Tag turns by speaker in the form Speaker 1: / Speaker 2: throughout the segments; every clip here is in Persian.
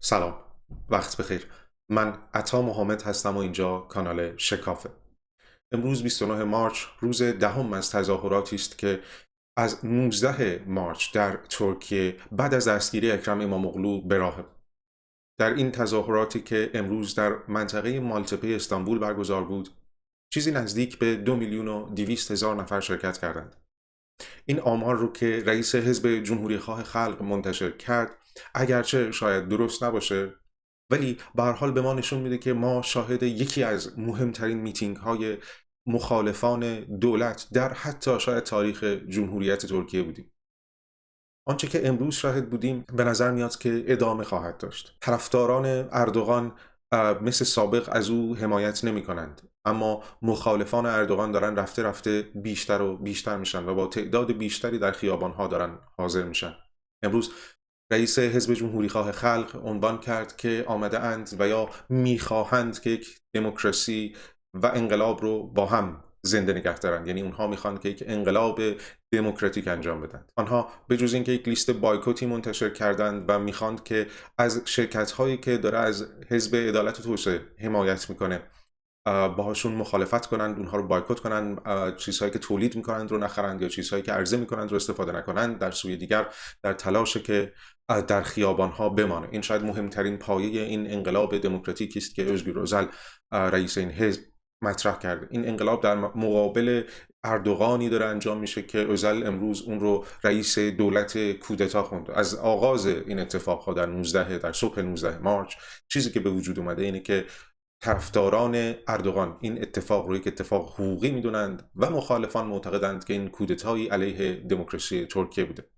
Speaker 1: سلام، وقت بخیر. من عطا محمد هستم و اینجا کانال شکافه. امروز 29 مارچ روز دهم از تظاهراتی است که از 19 مارچ در ترکیه بعد از دستگیری اکرم اماموغلو به راه. در این تظاهراتی که امروز در منطقه مالتپه استانبول برگزار بود، چیزی نزدیک به 2,200,000 نفر شرکت کردند. این آمار رو که رئیس حزب جمهوریخواه خلق منتشر کرد، اگرچه شاید درست نباشه، ولی به هر حال به ما نشون میده که ما شاهد یکی از مهمترین میتینگ های مخالفان دولت در حتی شاید تاریخ جمهوریت ترکیه بودیم. آنچه که امروز شاهد بودیم به نظر میاد که ادامه خواهد داشت. طرفداران اردوغان مثل سابق از او حمایت نمی کنند، اما مخالفان اردوغان دارن رفته رفته بیشتر و بیشتر میشن و با تعداد بیشتری در خیابانها دارن حاضر میشن. امروز رئیس حزب جمهوریخواه خلق عنوان کرد که آمده اند و یا میخواهند که یک دموکراسی و انقلاب رو با هم زنده نگه دارند. یعنی اونها میخوان که یک انقلاب دموکراتیک انجام بدن. آنها به جز اینکه یک لیست بایکوتی منتشر کردند و میخوان که از شرکت هایی که داره از حزب عدالت و توسعه حمایت میکنه باهاشون مخالفت کنند، اونها رو بایکوت کنند، چیزهایی که تولید میکنند رو نخرند یا چیزهایی که عرضه میکنند رو استفاده نکنند، در سوی دیگر در تلاش که در خیابانها بمانه. این شاید مهمترین پایه این انقلاب دموکراتیکی است که özgür özel رئیس این حزب مطرح کرده. این انقلاب در مقابل اردوغانی داره انجام میشه که özal امروز اون رو رئیس دولت کودتا خونده. از آغاز این اتفاقها در صبح 19 مارچ چیزی که به وجود اومده اینه که طرفداران اردوغان این اتفاق رو یک اتفاق حقوقی میدونند و مخالفان معتقدند که این کودتایی علیه دموکراسی ترکیه بوده.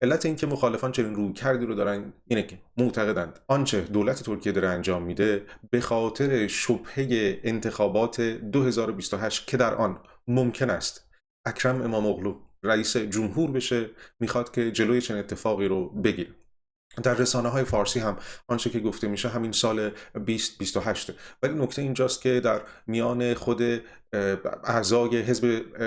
Speaker 1: علت این که مخالفان چنین رویکردی رو دارن اینه که معتقدند آنچه دولت ترکیه داره انجام میده به خاطر شبهه انتخابات 2028 که در آن ممکن است اکرم اماموغلو رئیس جمهور بشه، میخواد که جلوی چنین اتفاقی رو بگیره. در رسانه های فارسی هم آنچه که گفته میشه همین سال 2028. ولی نکته اینجاست که در میان خود اعضای حزب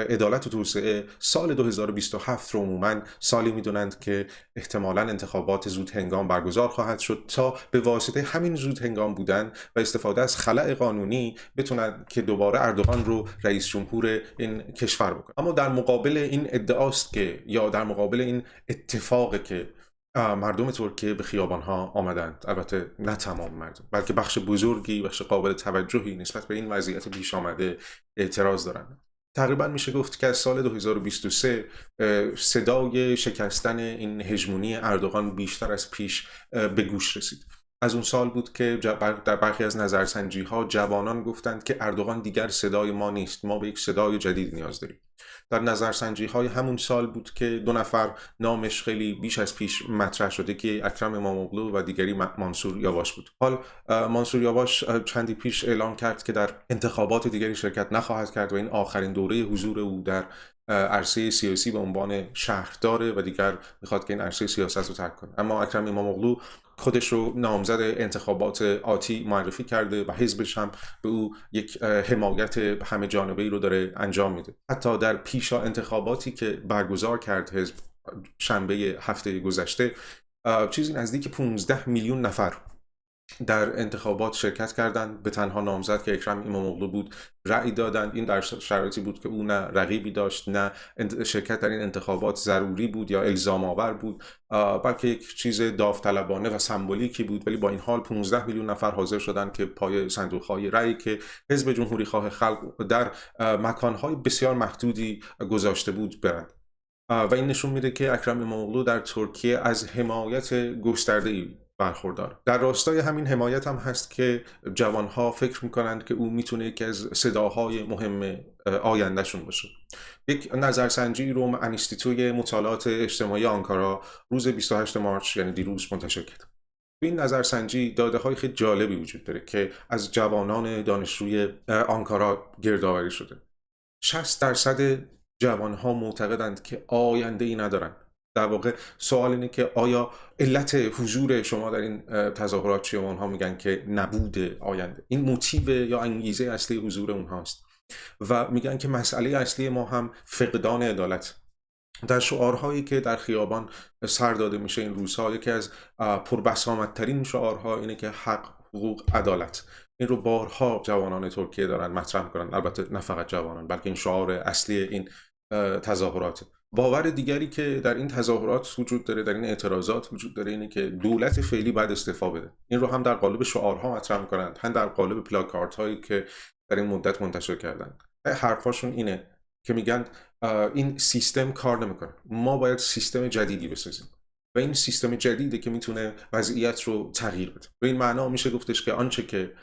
Speaker 1: عدالت و توسعه سال 2027 رو عموماً سالی میدونند که احتمالاً انتخابات زود هنگام برگزار خواهد شد تا به واسطه همین زود هنگام بودن و استفاده از خلأ قانونی بتونن که دوباره اردوغان رو رئیس جمهور این کشور بکنه. اما در مقابل این ادعاست که یا در مقابل این اتفاقی که مردم ترکیه به خیابانها آمدند، البته نه تمام مردم بلکه بخش بزرگی، بخش قابل توجهی نسبت به این وضعیت پیش آمده اعتراض دارند. تقریبا میشه گفت که از سال 2023 صدای شکستن این هژمونی اردوغان بیشتر از پیش به گوش رسید. از اون سال بود که در برخی از نظرسنجی ها جوانان گفتند که اردوغان دیگر صدای ما نیست، ما به یک صدای جدید نیاز داریم. در نظرسنجی های همون سال بود که دو نفر نامش خیلی بیش از پیش مطرح شده که اکرم اماموغلو و دیگری مانسور یاواش بود. حال مانسور یاواش چندی پیش اعلام کرد که در انتخابات دیگری شرکت نخواهد کرد و این آخرین دوره حضور او در عرصه سیاسی به عنوان شهرداره و دیگر میخواد که این عرصه سیاست رو ترک کنه. اما اکرم اماموغلو خودش رو نامزد انتخابات آتی معرفی کرده و حزبش هم به او یک حمایت همه جانبه‌ای رو داره انجام میده. حتی در پیشا انتخاباتی که برگزار کرد حزب شنبه هفته گذشته، چیزی نزدیک 15 میلیون نفر در انتخابات شرکت کردند. به تنها نامزد که اکرم اماموغلو بود رأی دادند. این در شرایطی بود که او نه رقیبی داشت، نه شرکت در این انتخابات ضروری بود یا الزام آور بود، بلکه یک چیز داوطلبانه و سمبولیکی بود. ولی با این حال 15 میلیون نفر حاضر شدند که پای صندوق‌های رأی که حزب جمهوریخواه خلق در مکان‌های بسیار محدودی گذاشته بود برند. و این نشون میده که اکرم اماموغلو در ترکیه از حمایت گسترده‌ای برخوردار. در راستای همین حمایت هم هست که جوانها فکر میکنند که او میتونه یکی از صداهای مهم آیندهشون باشه. یک نظرسنجی رو انستیتوی مطالعات اجتماعی آنکارا روز 28 مارچ یعنی دیروز منتشر کرد. این نظرسنجی داده های خیلی جالبی وجود داره که از جوانان دانشجوی آنکارا گردآوری شده. 60% جوانها معتقدند که آینده ای ندارن. در واقع سوال اینه که آیا علت حضور شما در این تظاهرات چیه؟ اونها میگن که نبود آینده. این موتیو یا انگیزه اصلی حضور اونهاست و میگن که مسئله اصلی ما هم فقدان عدالت. در شعارهایی که در خیابان سر داده میشه این روزها، یکی از پربسامدترین شعارها اینه که حق، حقوق، عدالت. این رو بارها جوانان ترکیه دارن مطرح میکنن، البته نه فقط جوانان بلکه این شعار اصلی این تظاهرات. باور دیگری که در این تظاهرات وجود داره، در این اعتراضات وجود داره، اینه که دولت فعلی باید استعفا بده. این رو هم در قالب شعارها مطرح میکنن، هم در قالب پلاکارت هایی که در این مدت منتشر کردن. حرفاشون اینه که میگن این سیستم کار نمیکنه، ما باید سیستم جدیدی بسازیم و این سیستم جدیده که میتونه وضعیت رو تغییر بده. به این معنا میشه گفتش که آنچه که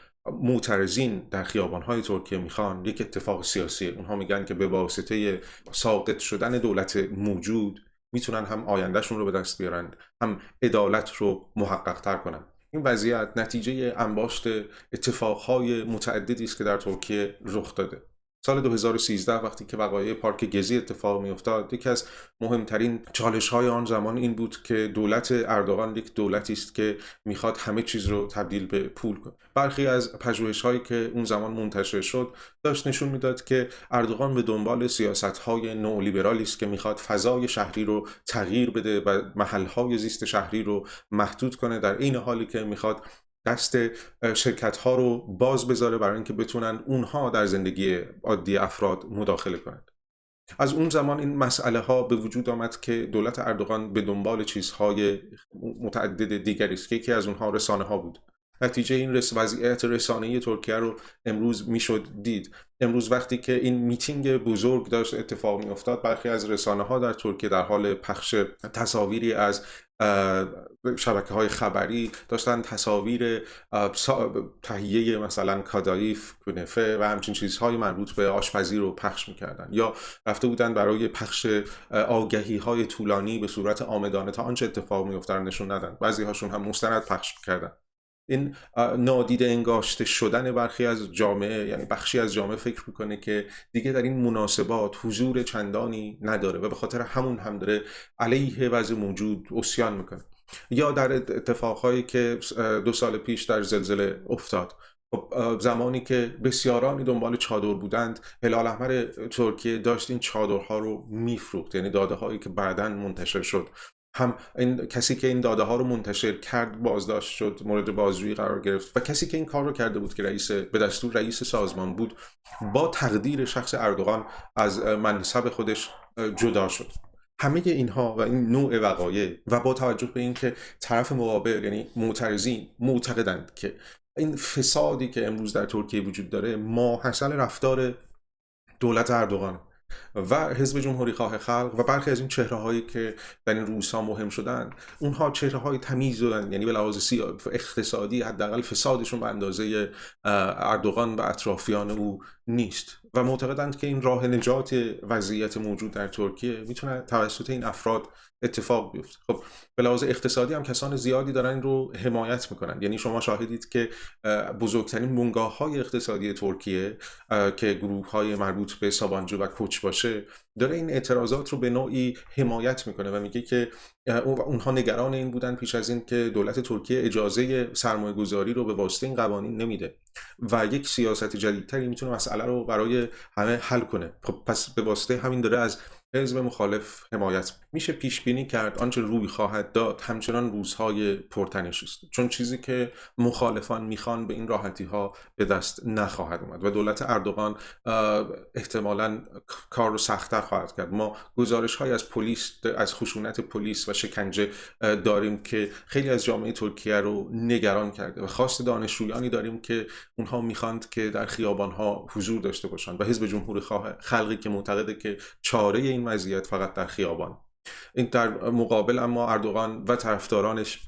Speaker 1: معترضین در خیابان‌های ترکیه میخوان یک اتفاق سیاسیه. اونها میگن که به واسطه ساقط شدن دولت موجود میتونن هم آیندهشون رو به دست بیارن، هم عدالت رو محقق تر کنن. این وضعیت نتیجه انباشت اتفاقهای متعددی است که در ترکیه رخ داده. سال 2013 وقتی که وقایع پارک گزی اتفاق میافتاد، یکی از مهمترین چالش‌های آن زمان این بود که دولت اردوغان یک دولتی است که میخواد همه چیز رو تبدیل به پول کنه. برخی از پژوهش‌هایی که اون زمان منتشر شد داشت نشون میداد که اردوغان به دنبال سیاست‌های نئولیبرالی است که میخواد فضای شهری رو تغییر بده و محل‌های زیست شهری رو محدود کنه، در این حالی که میخواد دست شرکت ها رو باز بذاره برای اینکه بتونن اونها در زندگی عادی افراد مداخله کنند. از اون زمان این مسئله ها به وجود آمد که دولت اردوغان به دنبال چیزهای متعدد دیگری است که یکی از اونها رسانه ها بود. نتیجه این وضعیت رسانه‌ای ترکیه رو امروز میشد دید. امروز وقتی که این میتینگ بزرگ داشت اتفاق میافتاد، برخی از رسانه ها در ترکیه در حال پخش تصاویری از شبکه‌های خبری داشتن تصاویر تهیه مثلا کادایف، کنفه و همچین چیزهای مربوط به آشپزی رو پخش میکردن، یا رفته بودن برای پخش آگهی‌های طولانی به صورت عامدانه تا آنچه اتفاق میفته رو نشون ندن. بعضی هاشون هم مستند پخش میکردن. این نادیده انگاشته شدن برخی از جامعه، یعنی بخشی از جامعه فکر میکنه که دیگه در این مناسبات حضور چندانی نداره و به خاطر همون هم داره علیه وضع موجود عصیان میکنه. یا در اتفاقهایی که 2 سال پیش در زلزله افتاد، زمانی که بسیارانی دنبال چادر بودند، هلال احمر ترکیه داشت این چادرها رو میفروخت، یعنی داده هایی که بعداً منتشر شد. هم این کسی که این داده ها رو منتشر کرد بازداشت شد، مورد بازجویی قرار گرفت، و کسی که این کار رو کرده بود که به دستور رئیس سازمان بود، با تقدیر شخص اردوغان از منصب خودش جدا شد. همه اینها و این نوع وقایع و با توجه به اینکه طرف مقابل یعنی معترضین معتقدند که این فسادی که امروز در ترکیه وجود داره ماحصل رفتار دولت اردوغان و حزب جمهوری خواه خلق و برخی از این چهره هایی که در این روزها مهم شدن، اونها چهره های تمیز دادن، یعنی به لحاظ اقتصادی حداقل فسادشون به اندازه اردوغان و اطرافیان او نیست و معتقدند که این راه نجات وضعیت موجود در ترکیه میتونه توسط این افراد اتفاق بیفته. خب به لحاظ اقتصادی هم کسان زیادی دارن این رو حمایت میکنن. یعنی شما شاهدید که بزرگترین بنگاه‌های اقتصادی ترکیه که گروه‌های مربوط به سابانجو و کوچ باشه داره این اعتراضات رو به نوعی حمایت میکنه و میگه که اونها نگران این بودن پیش از این که دولت ترکیه اجازه سرمایه گذاری رو به واسطه این قوانین نمیده و یک سیاست جدیدتری میتونه مسئله رو برای همه حل کنه. خب پس به واسطه همین داره از حزب مخالف حمایت میشه پیش بینی کرد آنچه روی خواهد داد همچنان روزهای پرتنشی است، چون چیزی که مخالفان میخوان به این راحتی ها به دست نخواهد اومد و دولت اردوغان احتمالاً کار رو سخت‌تر خواهد کرد. ما گزارش های از پلیس، از خشونت پلیس و شکنجه داریم که خیلی از جامعه ترکیه رو نگران کرده و خواست دانشجویانی داریم که اونها میخواند که در خیابان ها حضور داشته باشند و حزب جمهوری خواه خلقی که معتقده که چاره این وضعیت فقط در خیابان. این در مقابل اما اردوغان و طرفدارانش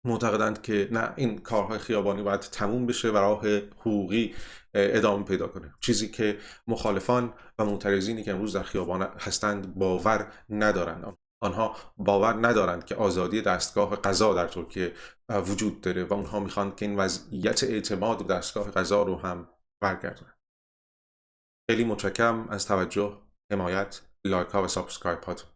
Speaker 1: معتقدند که نه، این کارهای خیابانی باید تموم بشه و راه حقوقی ادامه پیدا کنه، چیزی که مخالفان و معترضینی که امروز در خیابان هستند باور ندارند. آنها باور ندارند که آزادی دستگاه قضا در ترکیه وجود داره و اونها میخوان که این وضعیت اعتماد به دستگاه قضا رو هم برگردونن. خیلی متشکرم از توجه، حمایت، لایک ها و سابسکرایب هاتون.